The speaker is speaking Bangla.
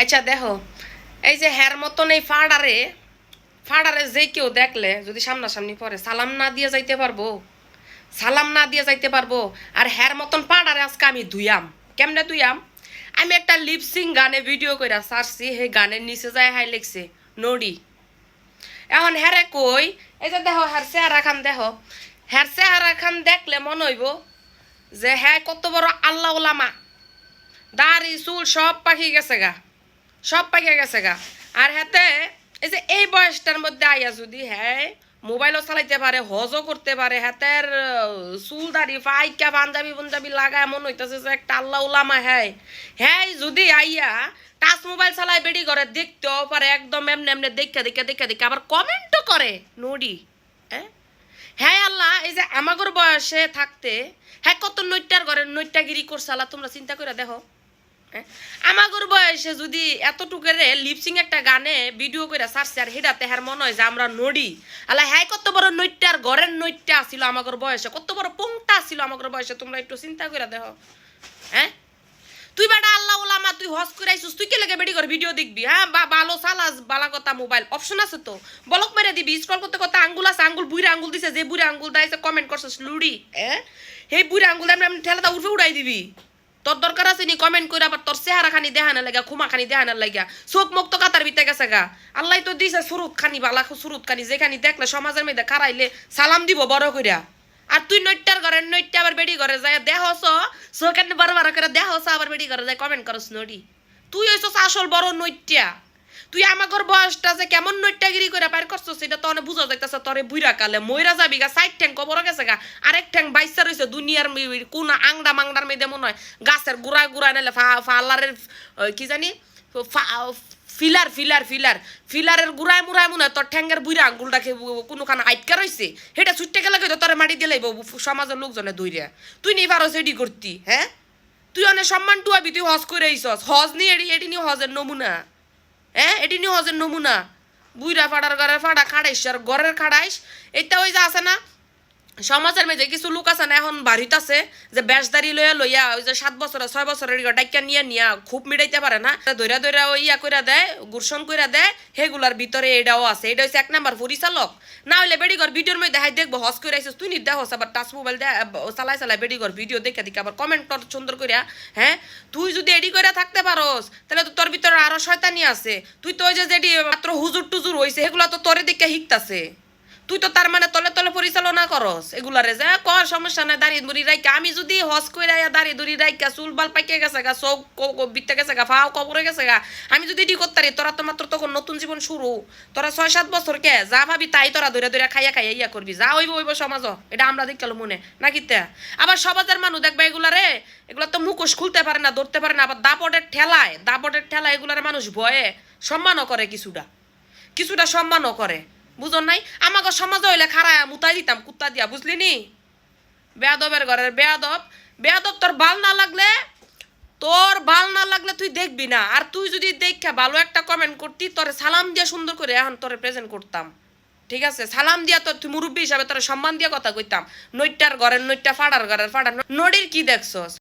আচ্ছা দেখো, এই যে হ্যার মতন এই ফাড়ারে ফাড়ারে যে কেউ দেখলে যদি সামনাসামনি পড়ে সালাম না দিয়ে যাইতে পারবো? সালাম না দিয়ে যাইতে পারবো? আর হ্যার মতন পাড়ারে আজকে আমি ধুইয়াম। কেমনে ধুইয়াম? আমি একটা লিপসিং গানে ভিডিও কইরা ছাড়ছি, সেই গানের নিচে যায় হাই লিখছে নড়ি। এখন হ্যারে কই, এই যে দেখো হ্যার চেহারা খান, দেখো হ্যার চেহারা খান দেখলে মনে হইব যে হ্যাঁ কত বড় আল্লাহ ওলামা। দাড়ি চুল সব পাখি গেছে গা, সব পাইয়া গেছে গা। আর হাতে এই যে এই বয়সটার মধ্যে আইয়া যদি হ্যাঁ মোবাইলও চালাইতে পারে, হজও করতে পারে, হাতের চুল দাড়ি ফাইকা পাঞ্জাবি পাঞ্জাবি লাগায় মনে হইতেছে যে একটা আল্লাহ উলামা। হ্যাঁ হ্যাঁ যদি আইয়া টাচ মোবাইল চালায় বেড়ি করে দেখতেও পারে, একদম এমনি এমনি দেখে দেখে দেখে দেখে আবার কমেন্টও করে নড়ি। হ্যাঁ হ্যাঁ আল্লাহ, এই যে আমাগর বয়সে থাকতে হ্যাঁ কত নৈটার ঘরের নৈটাগিরি করছে আল্লাহ, তোমরা চিন্তা করে দেখো। আমাগর বয়সে যদি এতটুকুরে লিপসিং একটা গানে ভিডিও করে ছাড়ছে আর হেডাতে হ্যার মনে হয় যে আমরা নড়ি। আল্লাহ হ্যাঁ কত বড় নৈটার ঘরের নৈটা আসিল আমাগর বয়সে, কত বড় পংটা আসিল আমাগর বয়সে, তোমরা একটু চিন্তা করে দেখো। হ্যাঁ তুই বেটা আল্লাহ ওলামা, তুই হজ করে আইছিস, তুই কে লেগে বেডি করে ভিডিও দেখবি? হ্যাঁ বা ভালো চালাস বালা কথা, মোবাইল অপশন আছে তো, বলক মেরে দিবি। স্ক্রল করতে করতে আঙ্গুল আছে, আঙ্গুল বুড়া আঙ্গুল দিছে, যে বুড়া আঙ্গুল দাইছে কমেন্ট করছিস লুড়ি। হ্যাঁ সেই বুড়া আঙ্গুল এমনি ঠেলাটা উঠে উড়াই দিবি। তোর দরকার আছে নি কমেন্ট করে আবার তোর চেহারা খানি দেখানোর লাগা, খুমা খানি দেখানোর লাগা? চোখ মুখ তো কাতার ভিতরে গেছে গা। আল্লাহ তো দিছে সুরুত খানি, বালা সুরুত খানি, যেখানি দেখলে সমাজের মধ্যে খারাইলে সালাম দিব বড় কইরা। আর তুই নৈটার ঘরে নৈটা আবার বেডি ঘরে যায় দেহস, চোখের বড় বড় করে দেহস, আবার বেডি ঘরে যায় কমেন্ট করস নডি। তুই হইছস আসল বড় নৈটা। তুই আমাগর বয়সটা যে কেমন নৈটাগিরি করে পার করছস সেটা তো অনেক বুঝা যাইতেছে। তোরে বুইরা কালে মইরা যাবি গা, সাইড ঠ্যাং কবর গেছে গা, আরেক ঠ্যাং বাইসা রইছে দুনিয়ার কোন আংডা মাংডার মেয়েদের মনে হয় গাছের গুড়া গুড়া নাইলে ফালারের কি জানি ফিলার ফিলার ফিলার ফিলারের গুড়ায় মুড়ায় মনে হয় তোর ঠ্যাঙ্গের বুইরা আঙ্গুলটাকে কোনোখানে আটকা রইছে, সেটা ছুটতে গেলে তোরে মাটি দিলেই সমাজের লোকজনে দইরা। তুই নেই পারো সেটি করতি? হ্যাঁ তুই অনেক সম্মান টুয়াবি, তুই হজ করে আইসস, হজ নিয়ে এটি নিয়ে হজের নমুনা। হ্যাঁ এটি নিয়ে হজের নমুনা। বুইরা ফাড়ার ঘরের ফাড়া খাড়াইস আর ঘরের খাড়াইস। এটা ওই যে আছে না সমাজের মেঝে কিছু লোক আছে না এখন বাড়িতে আছে যে বেশদারি লইয়া লইয়া ওই যে 7 বছরের 6 বছরের ডাইকা নিয়ে নিয়া খুব মিটাইতে পারে না, দৈরা দৈরা ওই ইয়া কইরা দেয়, গুরসন কইরা দেয়, সেগুলার ভিতরে এটাও আছে। এটা হচ্ছে 1 নাম্বার পরিচালক। না হইলে বেডিগর ভিডিওর মধ্যে দেখাই দেখবো হজ করে আইসিস, তুই নির্দেহ আবার টাচ মোবাইল চালাই চালাই বেডিগর ভিডিও দেখে দেখে আবার কমেন্ট সুন্দর করিয়া। হ্যাঁ তুই যদি এডি করে থাকতে পারোস তাহলে তো তোর ভিতরে আরো শয়তানি আছে। তুই তো ওই যে যেটি মাত্র হুজুর টুজুর হইছে সেগুলা তো তোরে দেখে শিখতাছে। তুই তো তার মানে তলে তলে পরিচালনা করস এগুলারে, যে কর সমস্যা নাই দাঁড়িয়ে দুড়ি রাইকা। আমি যদি হজ করে দাঁড়িয়ে দুড়ি রাইকা চুল বাল পাইকে গেছে গা, চোখ বিতে গেছে গা, ফাও কবরে গেছে গা, আমি যদি এটি করতে পারি, তোরা তো মাত্র তখন নতুন জীবন শুরু। তোরা 6-7 বছর কে যা ভাবি তাই তোরা ধরে ধরে খাইয়া খাইয়া ইয়া করবি, যা হইব হইব সমাজ। এটা আমরা দেখালো মনে নাকি? আবার সমাজের মানুষ দেখবে এগুলারে, এগুলা তো মুখোশ খুলতে পারে না, ধরতে পারে না, আবার দাপটের ঠেলায় এগুলার মানুষ ভয়ে সম্মানও করে, কিছুটা কিছুটা সম্মানও করে। বুঝন নাই? আমাকে সমাজে হইলে খারায় মুতাই দিতাম কুত্তা দিয়া, বুঝলি নি? বেয়াদবের ঘরের বেয়াদব। বেয়াদব তোর ভাল না লাগলে তুই দেখবি না। আর তুই যদি দেখা ভালো একটা কমেন্ট করতি, তোরে সালাম দিয়া সুন্দর করে এখন তোরে প্রেজেন্ট করতাম। ঠিক আছে, সালাম দিয়া তোর তুই মুরব্বী হিসাবে তোরে সম্মান দিয়া কথা কইতাম। নৈটার ঘরের নৈটা, ফাড়ার ঘরের ফাড়া, নড়ির কি দেখছস?